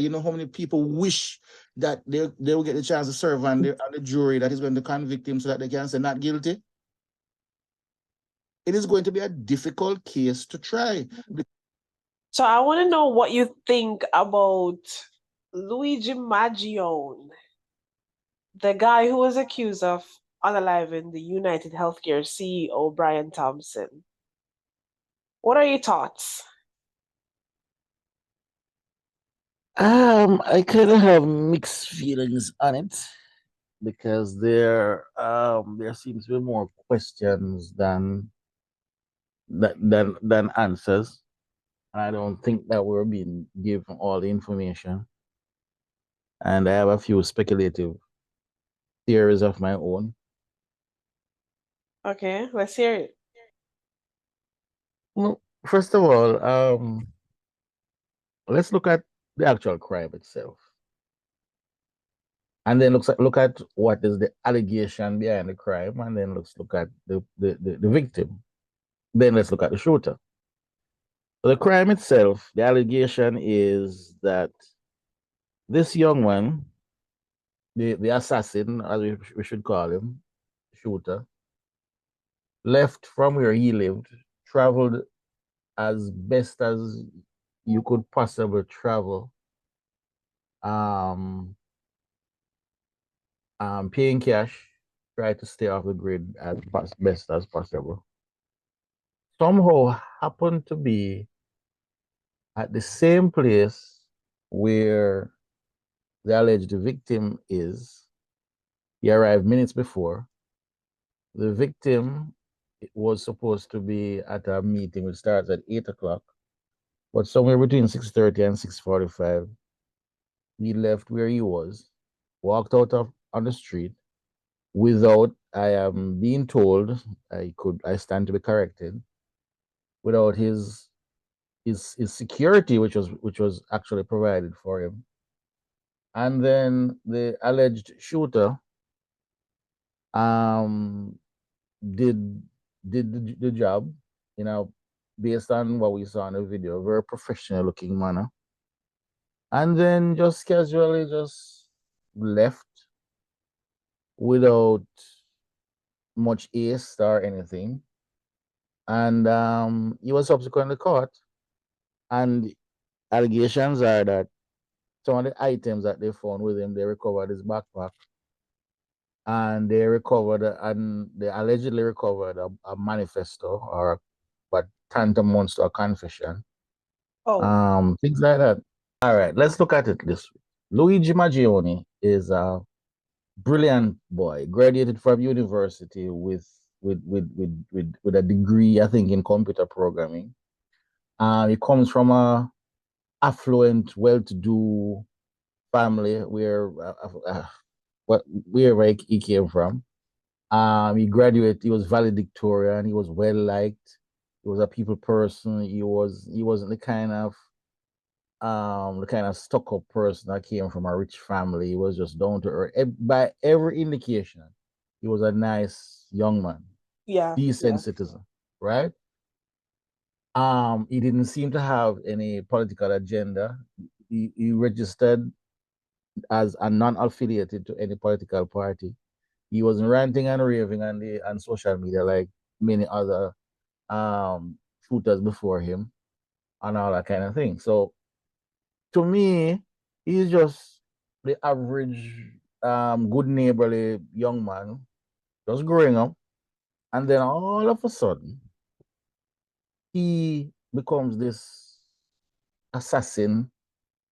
You know how many people wish that they will get the chance to serve on the jury that is going to convict him so that they can say not guilty? It is going to be a difficult case to try. So I want to know what you think about Luigi Magione, the guy who was accused of unaliving the United Healthcare CEO Brian Thompson. What are your thoughts? I kind of have mixed feelings on it because there seems to be more questions than answers. I don't think that we're being given all the information, and I have a few speculative theories of my own. Okay, let's hear it. Well, first of all, let's look at the actual crime itself, and then look at what is the allegation behind the crime, and then let's look at the victim. Then let's look at the shooter. So the crime itself, the allegation is that this young man, the assassin, as we should call him, shooter, left from where he lived, traveled as best as you could possibly travel, um, paying cash, try to stay off the grid as best as possible. Somehow happened to be at the same place where the alleged victim is. He arrived minutes before. The victim was supposed to be at a meeting which starts at 8 o'clock, but somewhere between 6:30 and 6:45, he left where he was, walked out of on the street without, I am being told, I stand to be corrected, without his security, which was actually provided for him. And then the alleged shooter um did the job, you know, based on what we saw in the video, very professional looking manner, and then just casually just left without much haste or anything. And he was subsequently caught. And allegations are that some of the items that they found with him, they recovered his backpack, and they allegedly recovered a manifesto or what tantamount to a confession, Oh, things like that. All right, let's look at it this way. Luigi Magione is a brilliant boy, graduated from university with a degree, I think, in computer programming. He comes from a affluent, well-to-do family where he came from. He graduated. He was valedictorian. He was well liked. He was a people person. He wasn't the kind of stuck up person that came from a rich family. He was just down to earth. By every indication, he was a nice young man, yeah, decent yeah. citizen, right? He didn't seem to have any political agenda. He registered as a non-affiliated to any political party. He wasn't ranting and raving on social media like many other shooters before him and all that kind of thing. So to me, he's just the average, good neighborly young man, just growing up, and then all of a sudden, he becomes this assassin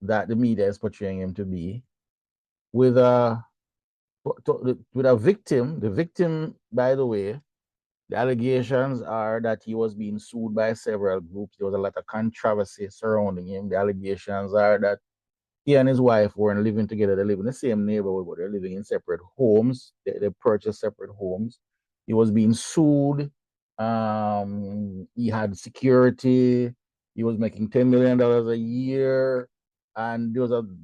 that the media is portraying him to be, with with a victim. The victim, by the way, the allegations are that he was being sued by several groups. There was a lot of controversy surrounding him. The allegations are that he and his wife weren't living together. They live in the same neighborhood, but they're living in separate homes. They purchased separate homes. He was being sued. He had security. He was making $10 million a year, and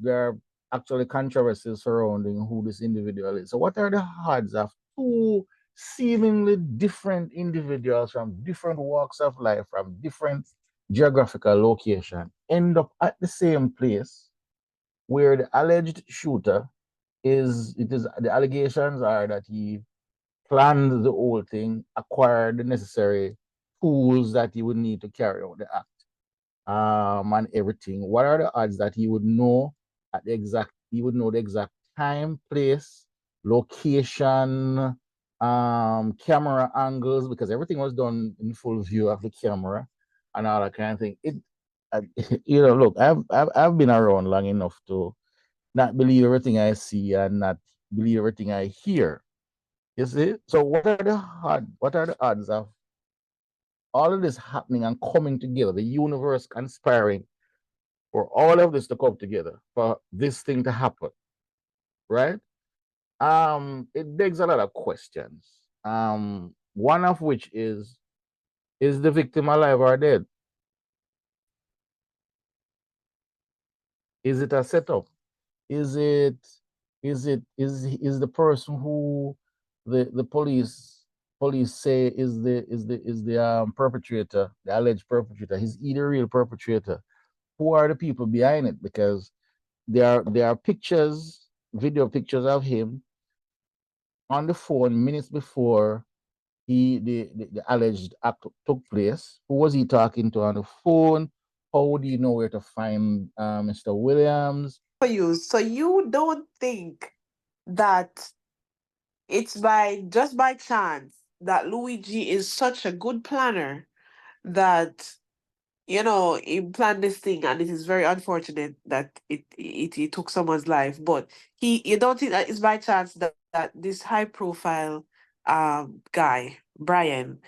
there are actually controversies surrounding who this individual is. So, what are the odds of two seemingly different individuals from different walks of life, from different geographical location, end up at the same place where the alleged shooter the allegations are that he planned the whole thing, acquired the necessary tools that he would need to carry out the act, and everything. What are the odds that he would know the exact time, place, location, camera angles, because everything was done in full view of the camera and all that kind of thing. Uh, look, I've been around long enough to not believe everything I see and not believe everything I hear. You see? So what are the odds of all of this happening and coming together, the universe conspiring for all of this to come together, for this thing to happen, right? It begs a lot of questions. One of which is the victim alive or dead? Is it a setup? Is it is the person who the police say is the perpetrator, the alleged perpetrator? Is he the real perpetrator? Who are the people behind it? Because there are pictures, video pictures of him on the phone minutes before the alleged act took place. Who was he talking to on the phone? How do you know where to find Mr. Williams? For you. So you don't think that it's by just by chance that Luigi is such a good planner that he planned this thing, and it is very unfortunate that it took someone's life. But you don't think that it's by chance that this high profile guy, Brian,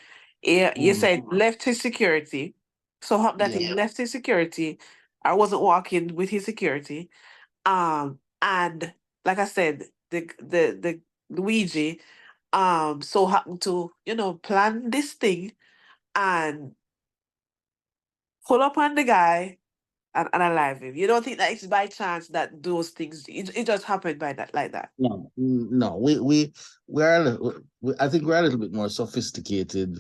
you Mm. said left his security. So that Yeah. he left his security. I wasn't walking with his security. And like I said, the Luigi so happened to, plan this thing and pull up on the guy and alive him. You don't think that it's by chance that those things it just happened by that like that? No, no, we are I think we're a little bit more sophisticated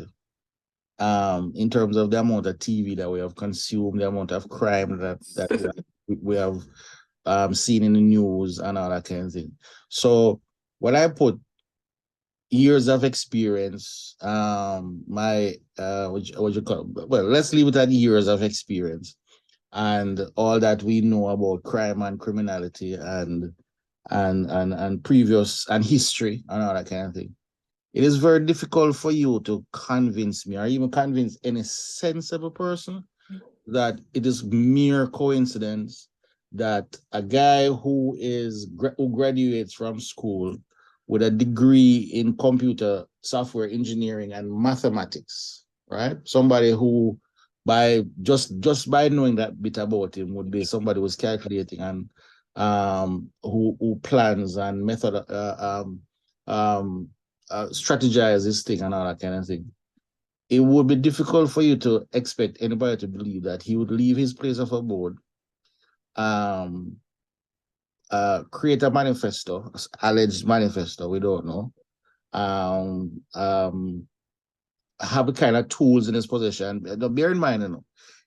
in terms of the amount of TV that we have consumed, the amount of crime that we have seen in the news and all that kind of thing. So when I put years of experience, my what you call, well, let's leave it at years of experience and all that we know about crime and criminality and previous and history and all that kind of thing. It is very difficult for you to convince me or even convince any sensible person that it is mere coincidence that a guy who graduates from school with a degree in computer software engineering and mathematics, right? Somebody who by just by knowing that bit about him would be somebody who's calculating and who plans and strategize this thing and all that kind of thing. It would be difficult for you to expect anybody to believe that he would leave his place of abode, um, create a manifesto, alleged manifesto, we don't know, um, um, have the kind of tools in his possession. Now, bear in mind,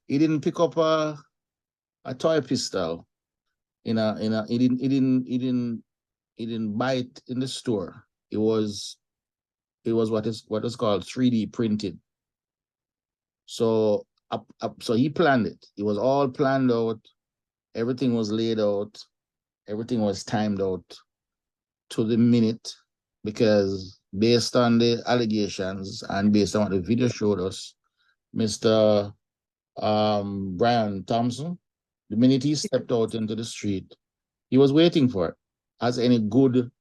he didn't pick up a toy pistol he didn't buy it in the store. It was what is called 3D printed. So so he planned it. It was all planned out. Everything was laid out. Everything was timed out to the minute because based on the allegations and based on what the video showed us, Mr. Brian Thompson, the minute he stepped out into the street, he was waiting for it, as any good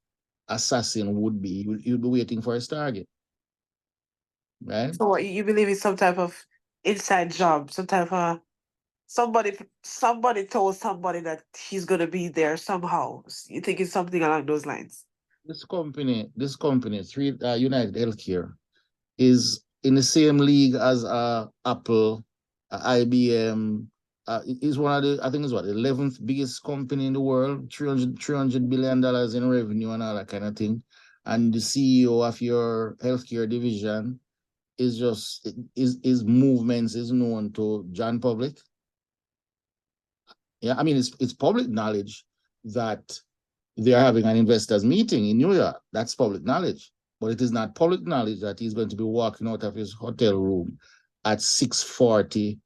assassin would be. He would be waiting for his target, right? So what you believe is some type of inside job, some type of somebody told somebody that he's gonna be there somehow. You think it's something along those lines? This company, United Healthcare, is in the same league as Apple, IBM. It's one of the, I think it's what, 11th biggest company in the world, $300 billion in revenue and all that kind of thing. And the CEO of your healthcare division is just, his movements is known to John Public. Yeah, I mean, it's public knowledge that they are having an investors meeting in New York. That's public knowledge. But it is not public knowledge that he's going to be walking out of his hotel room at 6:40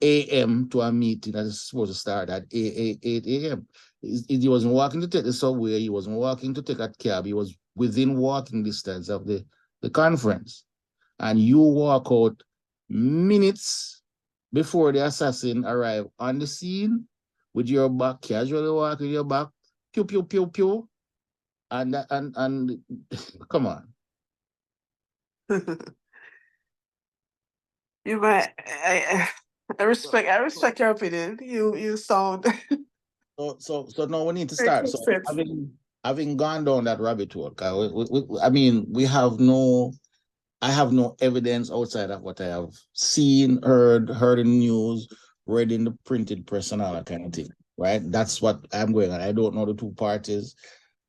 a.m. to a meeting that is supposed to start at 8 a.m. He wasn't walking to take the subway. He wasn't walking to take a cab. He was within walking distance of the conference. And you walk out minutes before the assassin arrived on the scene with your back, casually walking your back, pew, pew, pew, pew. And come on. You might, I respect your opinion. You sound So now we need to very start. So consistent. having gone down that rabbit hole, I mean, I have no evidence outside of what I have seen, heard in the news, read in the printed press and all that kind of thing, right? That's what I'm going on. I don't know the two parties,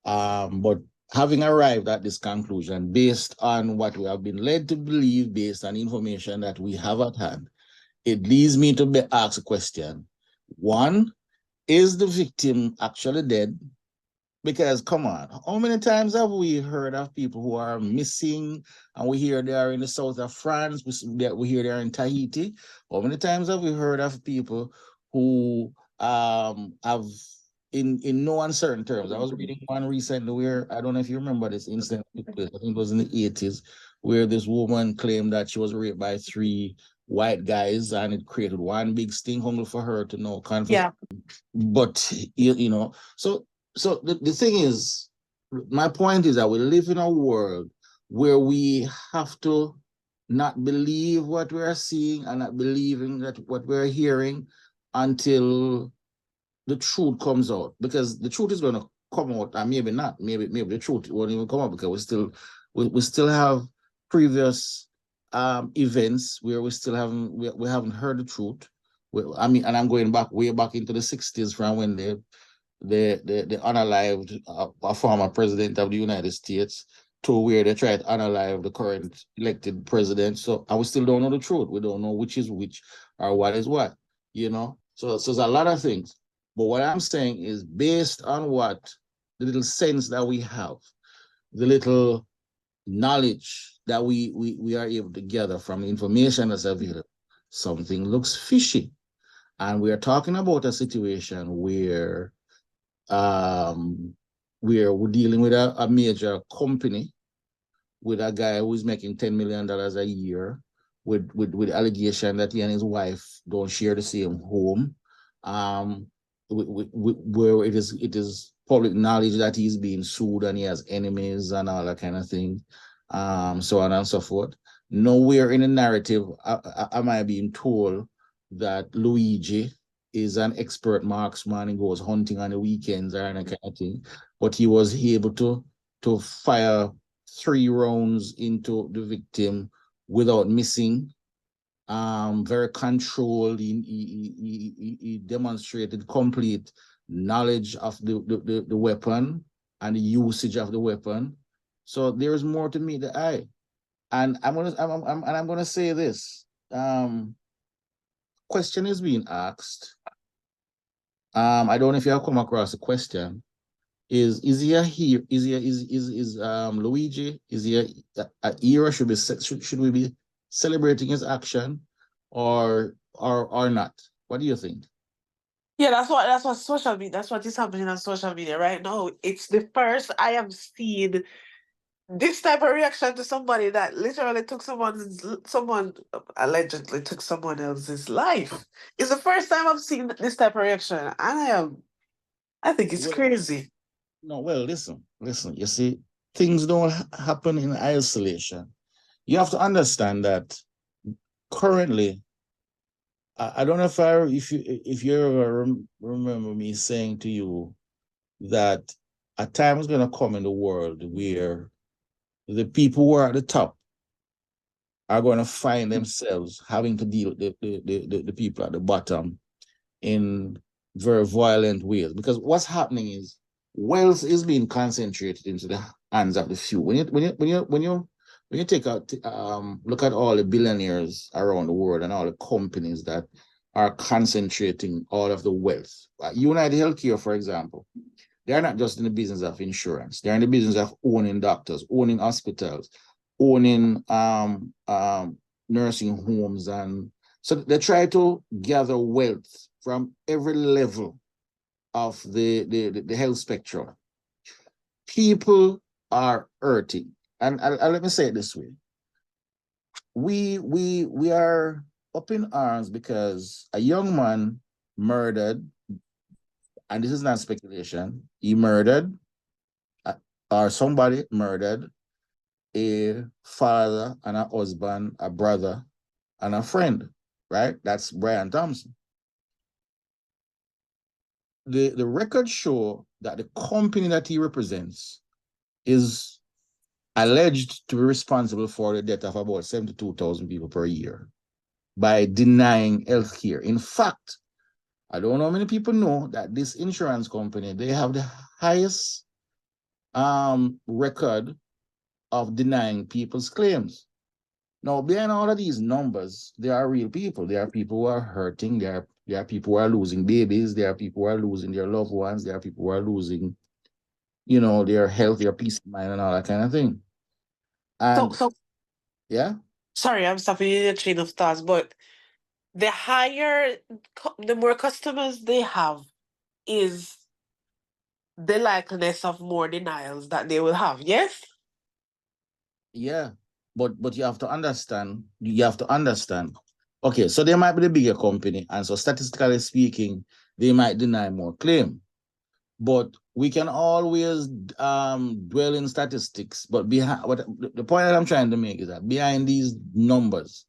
but having arrived at this conclusion based on what we have been led to believe, based on information that we have at hand, it leads me to ask a question. One, is the victim actually dead? Because come on, how many times have we heard of people who are missing and we hear they are in the south of France, we hear they are in Tahiti? How many times have we heard of people who have in no uncertain terms? I was reading one recently where, I don't know if you remember this incident, I think it was in the 80s, where this woman claimed that she was raped by 3 white guys and it created one big stink only for her to know confess. Yeah. But you know, so the thing is, my point is that we live in a world where we have to not believe what we are seeing and not believing that what we're hearing until the truth comes out, because the truth is going to come out, and maybe not, maybe the truth won't even come out, because we still have previous events where we haven't heard the truth. I mean, and I'm going back way back into the 60s from when they unalived a former president of the United States, to where they tried to unalive the current elected president. So, and we still don't know the truth. We don't know which is which or what is what, you know? So there's a lot of things. But what I'm saying is, based on what the little sense that we have, the little knowledge that we are able to gather from the information that's available, something looks fishy. And we are talking about a situation where we're dealing with a major company, with a guy who's making $10 million a year, with allegation that he and his wife don't share the same home, where it is public knowledge that he's being sued and he has enemies and all that kind of thing, so on and so forth. Nowhere in the narrative am I being told that Luigi is an expert marksman and goes hunting on the weekends or any kind of thing, but he was able to fire 3 rounds into the victim without missing. Very controlled. He demonstrated complete knowledge of the weapon and the usage of the weapon. So there is more to meet the eye. And I'm gonna say this. Question is being asked. I don't know if you have come across a question. Is he a hero? Is Luigi? Is he a hero? Should we be celebrating his action, or not? What do you think? Yeah, that's what social media, that's what is happening on social media right now. It's the first I have seen this type of reaction to somebody that literally took someone allegedly took someone else's life. It's the first time I've seen this type of reaction, and I think it's Well, crazy. no. Well, listen. You see, things don't happen in isolation. You have to understand that currently, I don't know if you ever remember me saying to you that a time is going to come in the world where the people who are at the top are going to find themselves having to deal with the people at the bottom in very violent ways. Because what's happening is, wealth is being concentrated into the hands of the few. When you take out look at all the billionaires around the world and all the companies that are concentrating all of the wealth. United Healthcare, for example, They're not just in the business of insurance. They're in the business of owning doctors, owning hospitals, owning nursing homes. And so they try to gather wealth from every level of the health spectrum. People are hurting. And let me say it this way. We are up in arms because a young man murdered, and this is not speculation, he murdered, or somebody murdered a father and a husband, a brother, and a friend, right? That's Brian Thompson. The records show that the company that he represents is alleged to be responsible for the death of about 72,000 people per year by denying health care. In fact, I don't know how many people know that this insurance company, they have the highest record of denying people's claims. Now, behind all of these numbers, there are real people. There are people who are hurting. There are people who are losing babies. There are people who are losing their loved ones. There are people who are losing, their health, their peace of mind, and all that kind of thing. And So yeah, sorry, I'm stopping you in the chain of thoughts, but the more customers they have is the likeliness of more denials that they will have. Yes? yeah. But you have to understand. You have to understand. Okay, so they might be the bigger company, and so statistically speaking, they might deny more claim. But we can always dwell in statistics. But the point that I'm trying to make is that behind these numbers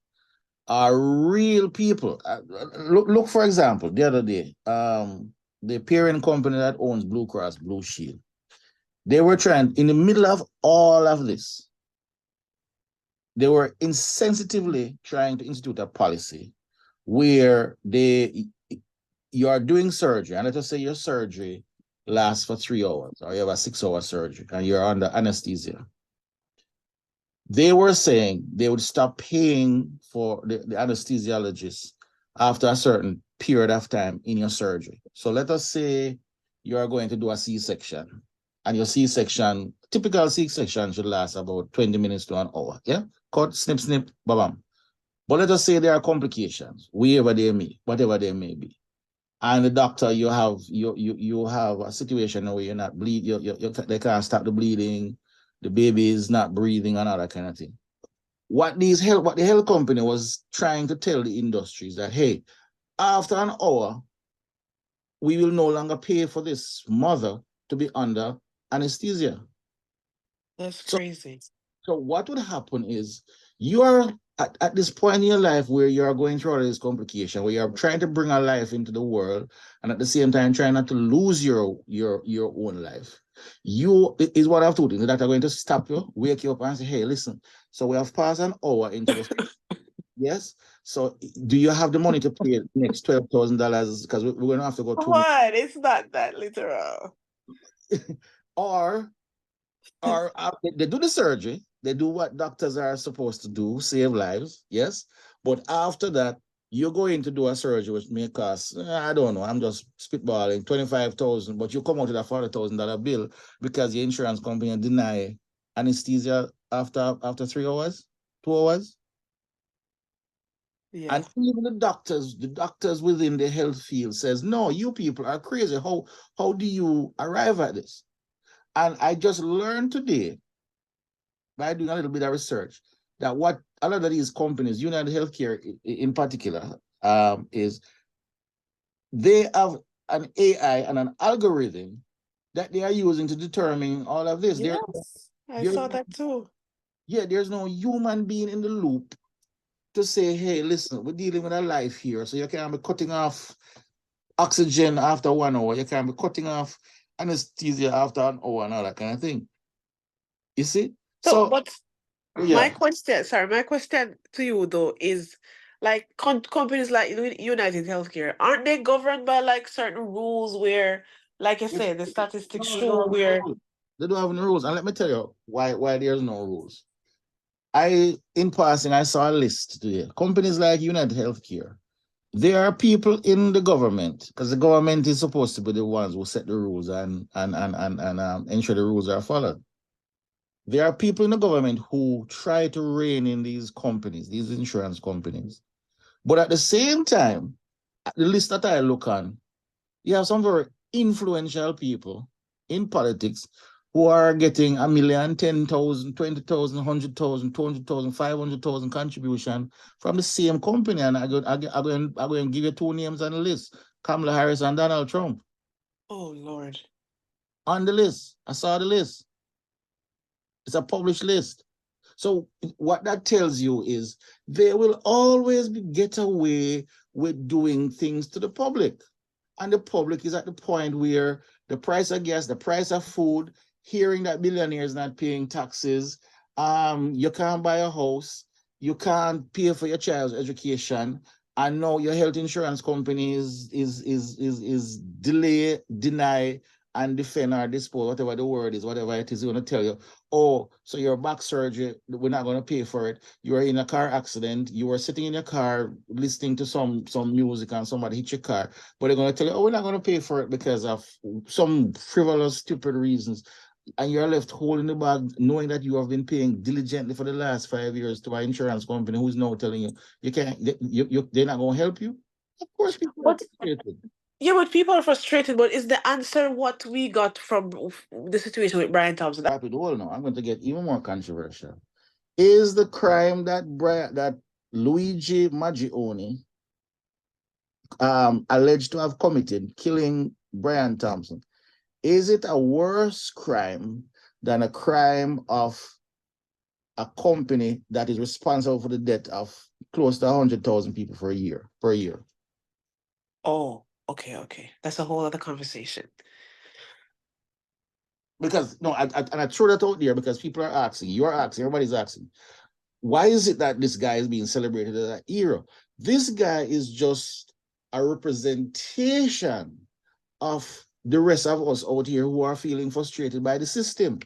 are real people. Look, for example, the other day, the parent company that owns Blue Cross Blue Shield, they were trying, in the middle of all of this, they were insensitively trying to institute a policy where you are doing surgery, and let us say your surgery lasts for 3 hours, or you have a 6-hour surgery, and you're under anesthesia. They were saying they would stop paying for the anesthesiologist after a certain period of time in your surgery. So let us say you are going to do a C-section, and your C-section, typical C-section should last about 20 minutes to an hour. Yeah? Cut, snip, snip, bam. But let us say there are complications, whatever they may be. And the doctor, you have a situation where you're not bleeding, they can't stop the bleeding, the baby is not breathing, and all that kind of thing. What the health company was trying to tell the industry is that, hey, after an hour, we will no longer pay for this mother to be under anesthesia. That's So crazy. So what would happen is you are at this point in your life where you are going through all this complication, where you're trying to bring a life into the world, and at the same time trying not to lose your own life. You is what I've told you that are going to stop you, wake you up, and say, "Hey, listen. So we have passed an hour into this. Yes. So do you have the money to pay the next $12,000? Because we're going to have to go 2 months, What? It's not that literal. or they do the surgery, they do what doctors are supposed to do, save lives, yes. But after that, you're going to do a surgery which may cost, I don't know, I'm just spitballing, 25,000, but you come out with a $40,000 bill because the insurance company deny anesthesia after 3 hours, 2 hours. Yeah. And even the doctors within the health field says, no, you people are crazy. How do you arrive at this? And I just learned today by doing a little bit of research that what a lot of these companies, United Healthcare in particular, is they have an AI and an algorithm that they are using to determine all of this. Yes, I There's saw that too. there's no human being in the loop to say, hey, listen, we're dealing with a life here, so you can't be cutting off oxygen after 1 hour, you can't be cutting off anesthesia after an hour, and all that kind of thing. You see? So, So but yeah. my question to you though is like companies like United Healthcare, aren't they governed by like certain rules where, like I said, the statistics No, they don't show have any where rules. They don't have any rules. And let me tell you why there's no rules. In passing, I saw a list today. Companies like United Healthcare There are people in the government, because the government is supposed to be the ones who set the rules and ensure the rules are followed. There are people in the government who try to rein in these companies, these insurance companies. But at the same time, the list that I look on, you have some very influential people in politics who are getting a million, 10,000, 20,000, 100,000, 200,000, 500,000 contribution from the same company. And I'm going to give you two names on the list: Kamala Harris and Donald Trump. Oh Lord. On the list. I saw the list. It's a published list. So what that tells you is they will always get away with doing things to the public. And the public is at the point where the price of gas, the price of food, hearing that billionaires not paying taxes, you can't buy a house, you can't pay for your child's education, and now your health insurance company is delay, deny, and defend or dispose, whatever the word is, whatever it is going to tell you. Oh, so your back surgery, we're not going to pay for it. You are in a car accident, you were sitting in your car listening to some music and somebody hit your car, but they're going to tell you, oh, we're not going to pay for it because of some frivolous, stupid reasons. And you're left holding the bag, knowing that you have been paying diligently for the last 5 years to an insurance company who's now telling you you can't, they're not going to help you. Of course, people are But frustrated. yeah, but people are frustrated. But is the answer what we got from the situation with Brian Thompson? Rapid hold now. I'm going to get even more controversial. Is the crime that Luigi Magione alleged to have committed, killing Brian Thompson, is it a worse crime than a crime of a company that is responsible for the death of close to 100,000 people for a year, per year? Oh, okay, okay. That's a whole other conversation. Because no, and I throw that out there because people are asking, you're asking, everybody's asking, why is it that this guy is being celebrated as a hero? This guy is just a representation of the rest of us out here who are feeling frustrated by the system.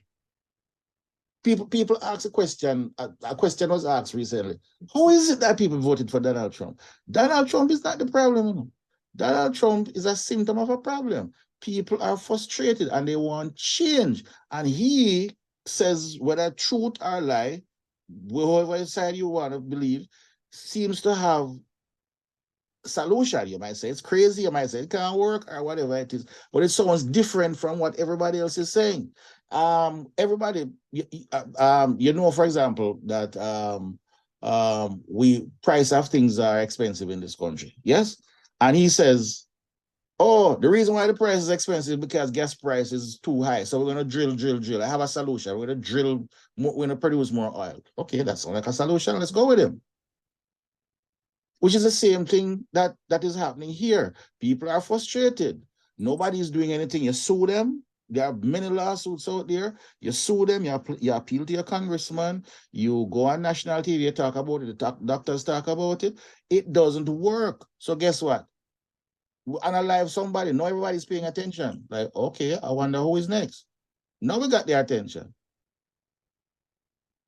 People ask a question. A question was asked recently. How is it that people voted for Donald Trump? Donald Trump is not the problem. You know? Donald Trump is a symptom of a problem. People are frustrated and they want change. And he says, whether truth or lie, whoever side you want to believe, seems to have solution. You might say it's crazy, you might say it can't work or whatever it is, but it sounds different from what everybody else is saying. Everybody, you know, for example, that we price of things are expensive in this country. Yes, and he says, oh, the reason why the price is expensive is because gas price is too high. So we're gonna drill. I have a solution. We're gonna drill more, we're gonna produce more oil. Okay, that's like a solution. Let's go with him. Which is the same thing that is happening here. People are frustrated. Nobody is doing anything. You sue them. There are many lawsuits out there. You sue them. You appeal to your congressman. You go on national TV. You talk about it. The doctors talk about it. It doesn't work. So guess what? We analyze somebody. Now everybody's paying attention. Like, okay, I wonder who is next. Now we got their attention.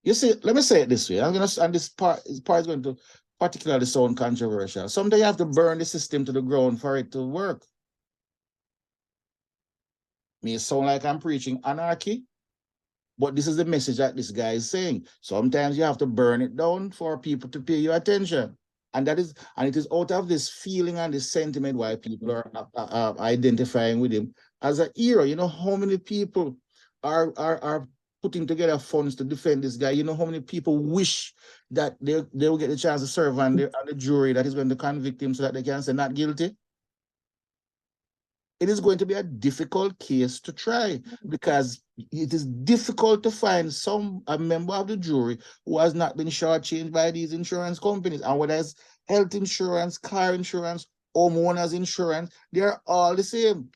You see, let me say it this way. I'm gonna, and this part is going to particularly sound controversial. Sometimes you have to burn the system to the ground for it to work. May sound like I'm preaching anarchy, but this is the message that this guy is saying. Sometimes you have to burn it down for people to pay you attention. And it is out of this feeling and this sentiment why people are identifying with him as a hero. You know how many people are putting together funds to defend this guy. You know how many people wish that they will get the chance to serve on the jury that is going to convict him so that they can say not guilty. It is going to be a difficult case to try because it is difficult to find a member of the jury who has not been shortchanged by these insurance companies. And whether it's health insurance, car insurance, homeowners insurance, they're all the same.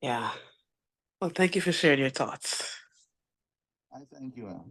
Yeah. Well, thank you for sharing your thoughts. I thank you.